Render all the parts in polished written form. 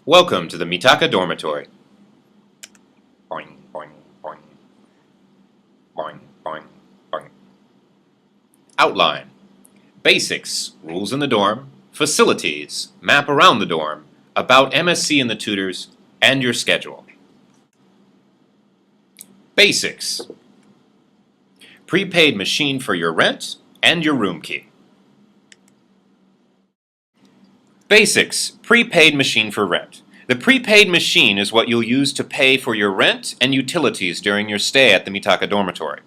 Welcome to the Mitaka Dormitory. Boing, boing, boing. Boing, boing, boing. Outline. Basics. Rules in the dorm. Facilities. Map around the dorm. About MSc and the tutors. And your schedule. Basics. Prepaid machine for your rent and your room key. Basics. Prepaid machine for rent. The prepaid machine is what you'll use to pay for your rent and utilities during your stay at the Mitaka Dormitory.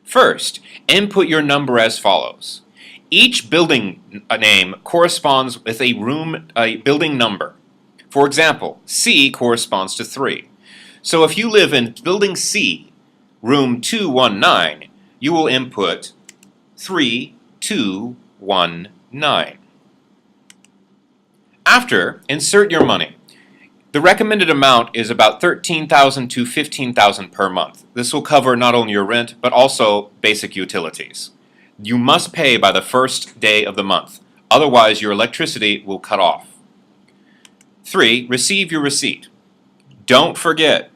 First, input your number as follows. Each building name corresponds with a building number. For example, C corresponds to 3. So if you live in building C, room 219, you will input 3219. After, insert your money. The recommended amount is about $13,000 to $15,000 per month. This will cover not only your rent, but also basic utilities. You must pay by the first day of the month. Otherwise, your electricity will cut off. 3. Receive your receipt. Don't forget.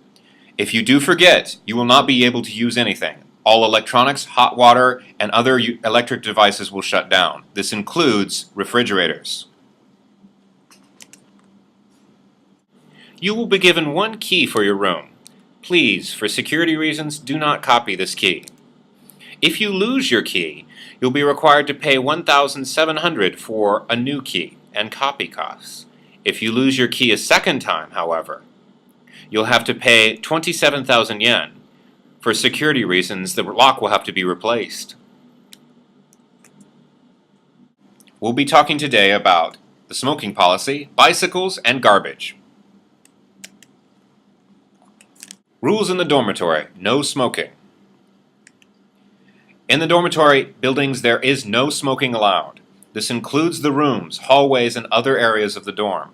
If you do forget, you will not be able to use anything. All electronics, hot water, and other electric devices will shut down. This includes refrigerators. You will be given one key for your room. Please, for security reasons, do not copy this key. If you lose your key, you'll be required to pay $1,700 for a new key and copy costs. If you lose your key a second time, however, you'll have to pay 27,000 yen. For security reasons, the lock will have to be replaced. We'll be talking today about the smoking policy, bicycles, and garbage. Rules in the dormitory. No smoking. In the dormitory buildings, there is no smoking allowed. This includes the rooms, hallways, and other areas of the dorm.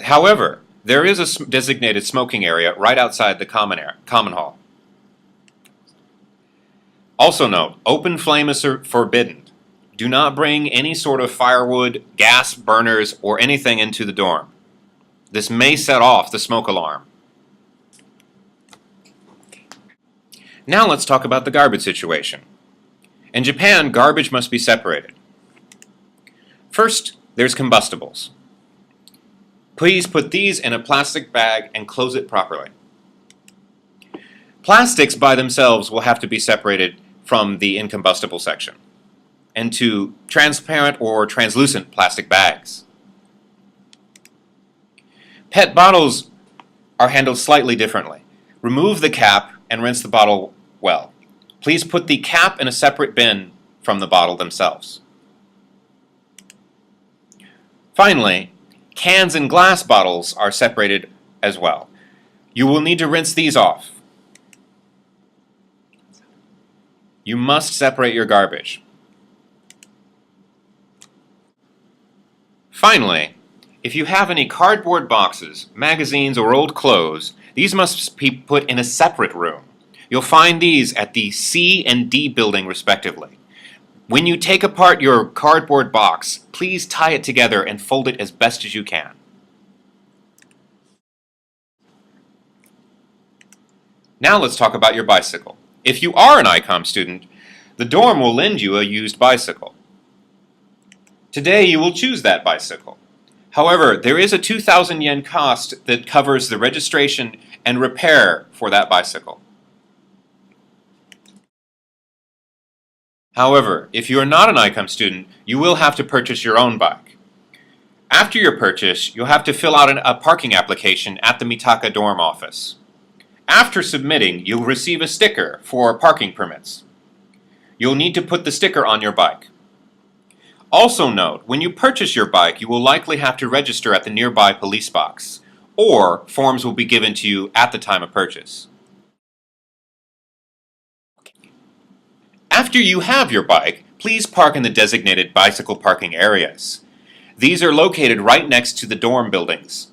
However, there is a designated smoking area right outside the common hall. Also note, open flame is forbidden. Do not bring any sort of firewood, gas burners, or anything into the dorm. This may set off the smoke alarm. Now let's talk about the garbage situation. In Japan, garbage must be separated. First, there's combustibles. Please put these in a plastic bag and close it properly. Plastics by themselves will have to be separated from the incombustible section into transparent or translucent plastic bags. PET bottles are handled slightly differently. Remove the cap and rinse the bottle well. Please put the cap in a separate bin from the bottle themselves. Finally, cans and glass bottles are separated as well. You will need to rinse these off. You must separate your garbage. Finally, if you have any cardboard boxes, magazines, or old clothes, these must be put in a separate room. You'll find these at the C and D building respectively. When you take apart your cardboard box, please tie it together and fold it as best as you can. Now let's talk about your bicycle. If you are an ICOM student, the dorm will lend you a used bicycle. Today you will choose that bicycle. However, there is a 2,000 yen cost that covers the registration and repair for that bicycle. However, if you are not an ICOM student, you will have to purchase your own bike. After your purchase, you'll have to fill out a parking application at the Mitaka dorm office. After submitting, you'll receive a sticker for parking permits. You'll need to put the sticker on your bike. Also note, when you purchase your bike, you will likely have to register at the nearby police box, or forms will be given to you at the time of purchase. After you have your bike, please park in the designated bicycle parking areas. These are located right next to the dorm buildings.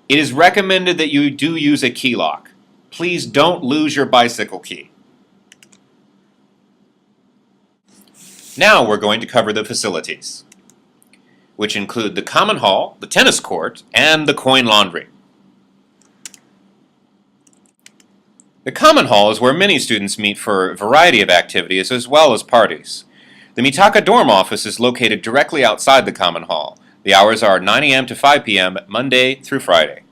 It is recommended that you do use a key lock. Please don't lose your bicycle key. Now we're going to cover the facilities, which include the common hall, the tennis court, and the coin laundry. The common hall is where many students meet for a variety of activities as well as parties. The Mitaka dorm office is located directly outside the common hall. The hours are 9 a.m. to 5 p.m. Monday through Friday.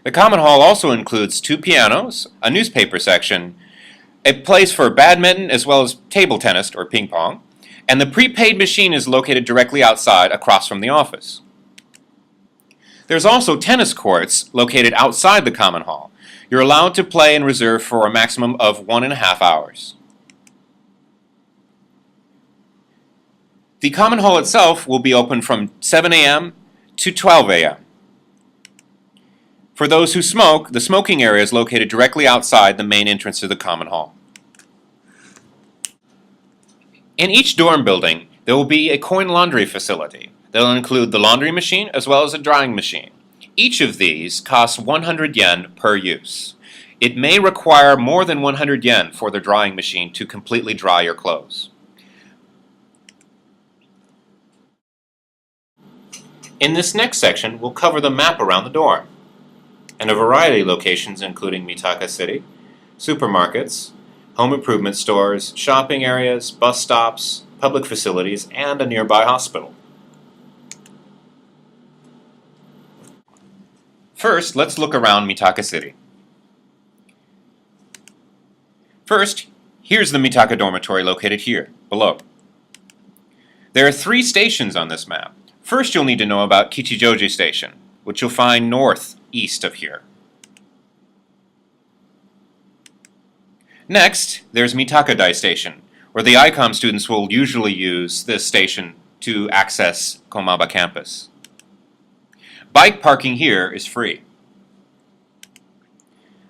The common hall also includes 2 pianos, a newspaper section, a place for badminton as well as table tennis or ping pong, and the prepaid machine is located directly outside across from the office. There's also tennis courts located outside the common hall. You're allowed to play and reserve for a maximum of 1.5 hours. The common hall itself will be open from 7 a.m. to 12 a.m. For those who smoke, the smoking area is located directly outside the main entrance to the common hall. In each dorm building, there will be a coin laundry facility. They'll include the laundry machine as well as a drying machine. Each of these costs 100 yen per use. It may require more than 100 yen for the drying machine to completely dry your clothes. In this next section, we'll cover the map around the dorm and a variety of locations including Mitaka City, supermarkets, home improvement stores, shopping areas, bus stops, public facilities, and a nearby hospital. First, let's look around Mitaka City. First, here's the Mitaka Dormitory located here, below. There are 3 stations on this map. First, you'll need to know about Kichijoji Station, which you'll find northeast of here. Next, there's Mitaka Station, where the ICOM students will usually use this station to access Komaba campus. Bike parking here is free.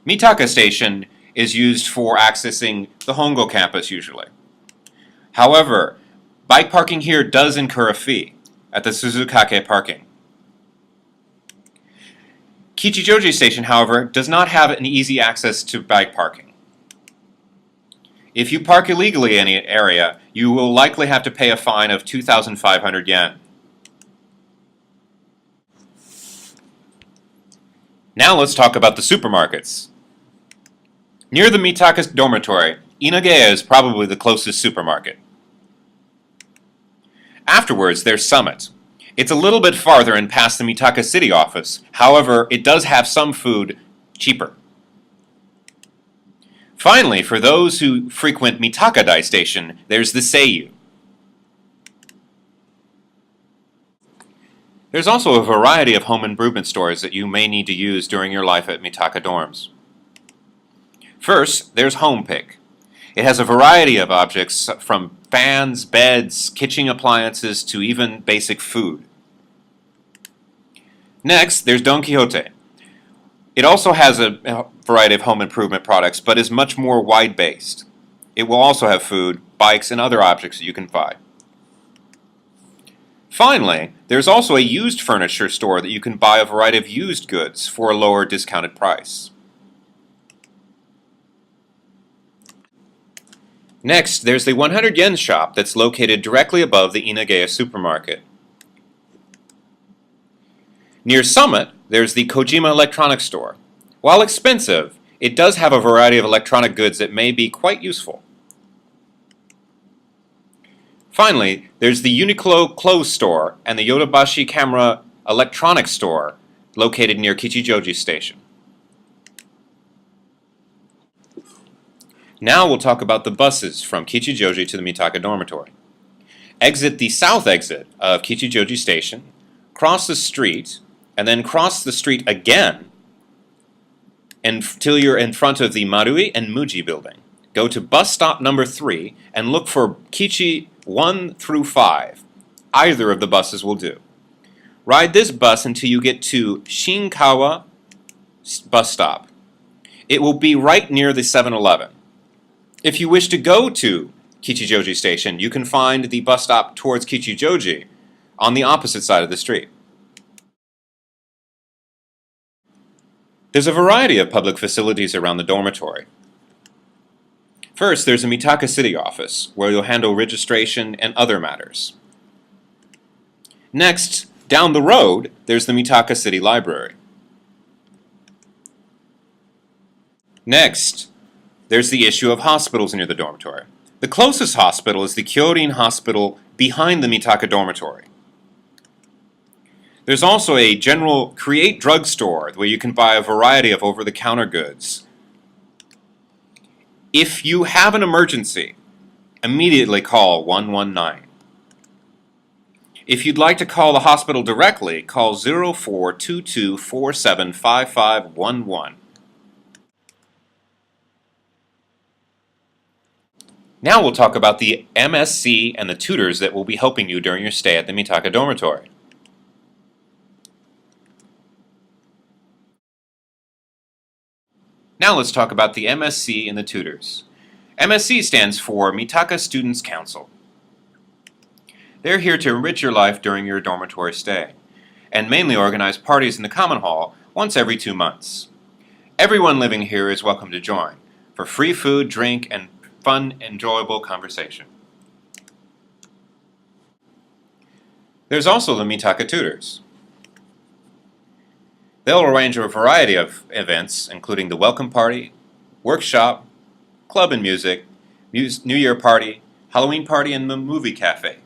Mitaka Station is used for accessing the Hongo campus usually. However, bike parking here does incur a fee at the Suzukake parking. Kichijoji Station, however, does not have an easy access to bike parking. If you park illegally in any area, you will likely have to pay a fine of 2,500 yen. Now let's talk about the supermarkets. Near the Mitaka Dormitory, Inagaya is probably the closest supermarket. Afterwards, there's Summit. It's a little bit farther and past the Mitaka City office. However, it does have some food cheaper. Finally, for those who frequent Mitaka Station, there's the Seiyu. There's also a variety of home improvement stores that you may need to use during your life at Mitaka dorms. First, there's Home Pick. It has a variety of objects from fans, beds, kitchen appliances, to even basic food. Next, there's Don Quixote. It also has a variety of home improvement products, but is much more wide-based. It will also have food, bikes, and other objects that you can buy. Finally, there's also a used furniture store that you can buy a variety of used goods for a lower discounted price. Next, there's the 100 yen shop that's located directly above the Inagaya supermarket. Near Summit, there's the Kojima Electronics Store. While expensive, it does have a variety of electronic goods that may be quite useful. Finally, there's the Uniqlo Clothes Store and the Yodobashi Camera Electronics Store located near Kichijoji Station. Now we'll talk about the buses from Kichijoji to the Mitaka Dormitory. Exit the south exit of Kichijoji Station, cross the street, and then cross the street again until you're in front of the Marui and Muji building. Go to bus stop number 3 and look for Kichi 1 through 5. Either of the buses will do. Ride this bus until you get to Shinkawa bus stop. It will be right near the 7-Eleven. If you wish to go to Kichijoji Station, you can find the bus stop towards Kichijoji on the opposite side of the street. There's a variety of public facilities around the dormitory. First, there's a Mitaka City office, where you'll handle registration and other matters. Next, down the road, there's the Mitaka City Library. Next, there's the issue of hospitals near the dormitory. The closest hospital is the Kyorin Hospital behind the Mitaka Dormitory. There's also a general Create drugstore where you can buy a variety of over-the-counter goods. If you have an emergency, immediately call 119. If you'd like to call the hospital directly, call 0422475511. Now we'll talk about the MSc and the tutors that will be helping you during your stay at the Mitaka Dormitory. Now let's talk about the MSc and the tutors. MSc stands for Mitaka Students' Council. They're here to enrich your life during your dormitory stay, and mainly organize parties in the common hall once every 2 months. Everyone living here is welcome to join, for free food, drink, and fun, enjoyable conversation. There's also the Mitaka tutors. They'll arrange a variety of events, including the welcome party, workshop, club and music, New Year party, Halloween party, and the movie cafe.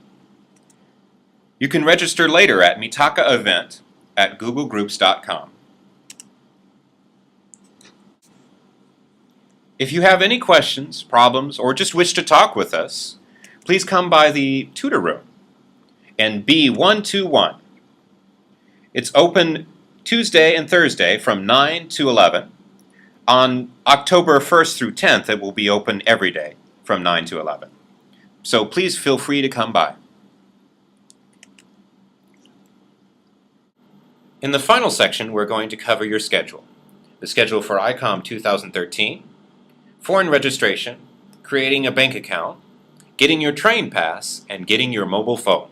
You can register later at Mitaka Event at googlegroups.com. If you have any questions, problems, or just wish to talk with us, please come by the tutor room in B121. It's open Tuesday and Thursday from 9 to 11. On October 1st through 10th, it will be open every day from 9 to 11. So please feel free to come by. In the final section, we're going to cover your schedule. The schedule for ICOM 2013, foreign registration, creating a bank account, getting your train pass, and getting your mobile phone.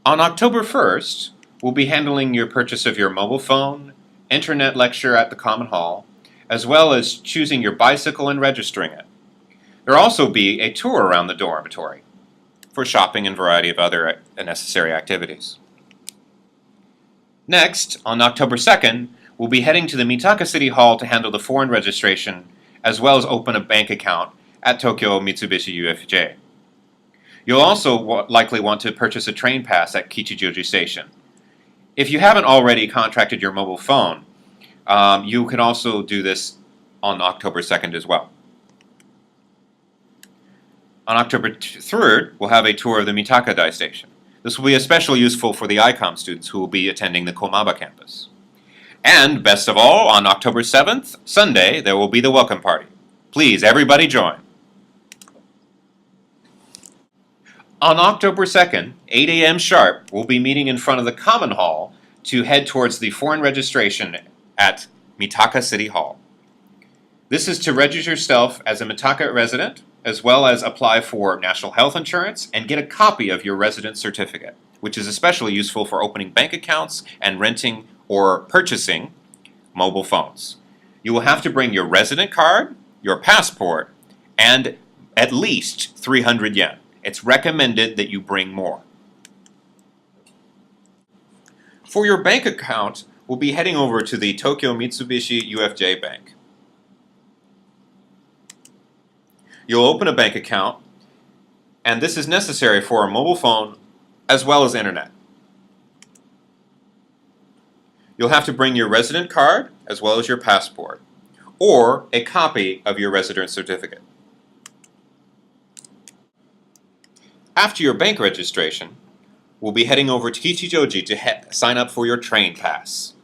On October 1st, we'll be handling your purchase of your mobile phone, internet lecture at the Common Hall, as well as choosing your bicycle and registering it. There will also be a tour around the dormitory for shopping and a variety of other necessary activities. Next, on October 2nd, we'll be heading to the Mitaka City Hall to handle the foreign registration, as well as open a bank account at Tokyo Mitsubishi UFJ. You'll also likely want to purchase a train pass at Kichijoji Station. If you haven't already contracted your mobile phone, you can also do this on October 2nd as well. On October 3rd, we'll have a tour of the Mitaka Dai Station. This will be especially useful for the ICOM students who will be attending the Komaba campus. And, best of all, on October 7th, Sunday, there will be the welcome party. Please, everybody join. On October 2nd, 8 a.m. sharp, we'll be meeting in front of the Common Hall to head towards the foreign registration at Mitaka City Hall. This is to register yourself as a Mitaka resident, as well as apply for national health insurance and get a copy of your resident certificate, which is especially useful for opening bank accounts and renting or purchasing mobile phones. You will have to bring your resident card, your passport, and at least 300 yen. It's recommended that you bring more. For your bank account, we'll be heading over to the Tokyo Mitsubishi UFJ Bank. You'll open a bank account, and this is necessary for a mobile phone as well as internet. You'll have to bring your resident card as well as your passport, or a copy of your resident certificate. After your bank registration, we'll be heading over to Kichijoji to sign up for your train pass.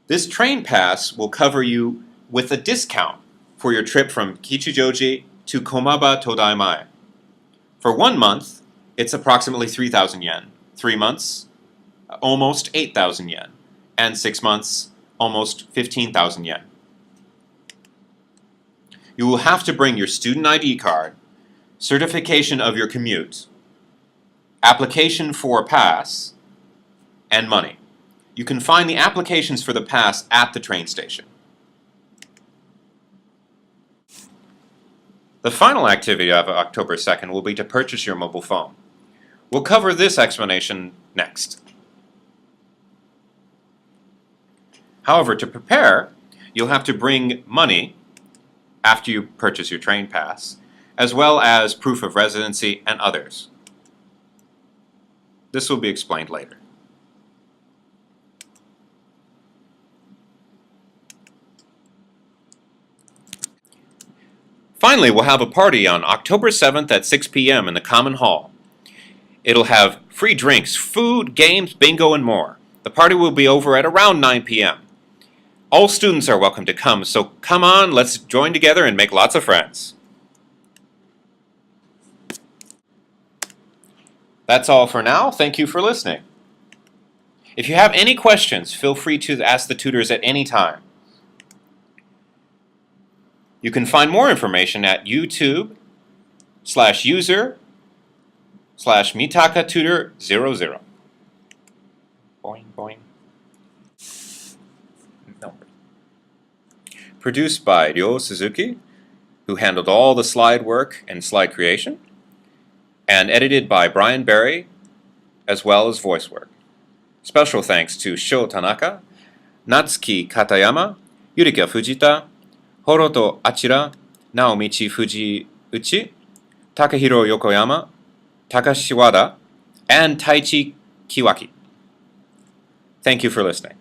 This train pass will cover you with a discount for your trip from Kichijoji to Komaba Todaimae. For 1 month, it's approximately 3,000 yen. 3 months, almost 8,000 yen. And 6 months, almost 15,000 yen. You will have to bring your student ID card, certification of your commute, application for a pass, and money. You can find the applications for the pass at the train station. The final activity of October 2nd will be to purchase your mobile phone. We'll cover this explanation next. However, to prepare, you'll have to bring money after you purchase your train pass, as well as proof of residency and others. This will be explained later. Finally, we'll have a party on October 7th at 6 p.m. in the Common Hall. It'll have free drinks, food, games, bingo, and more. The party will be over at around 9 p.m. All students are welcome to come, so come on, let's join together and make lots of friends. That's all for now. Thank you for listening. If you have any questions, feel free to ask the tutors at any time. You can find more information at YouTube/user/MitakaTutor00. Boing, boing. No. Produced by Ryo Suzuki, who handled all the slide work and slide creation, and edited by Brian Barry, as well as voice work. Special thanks to Sho Tanaka, Natsuki Katayama, Yurika Fujita, Horoto Achira, Naomichi Fujiuchi, Takahiro Yokoyama, Takashi Wada, and Taichi Kiwaki. Thank you for listening.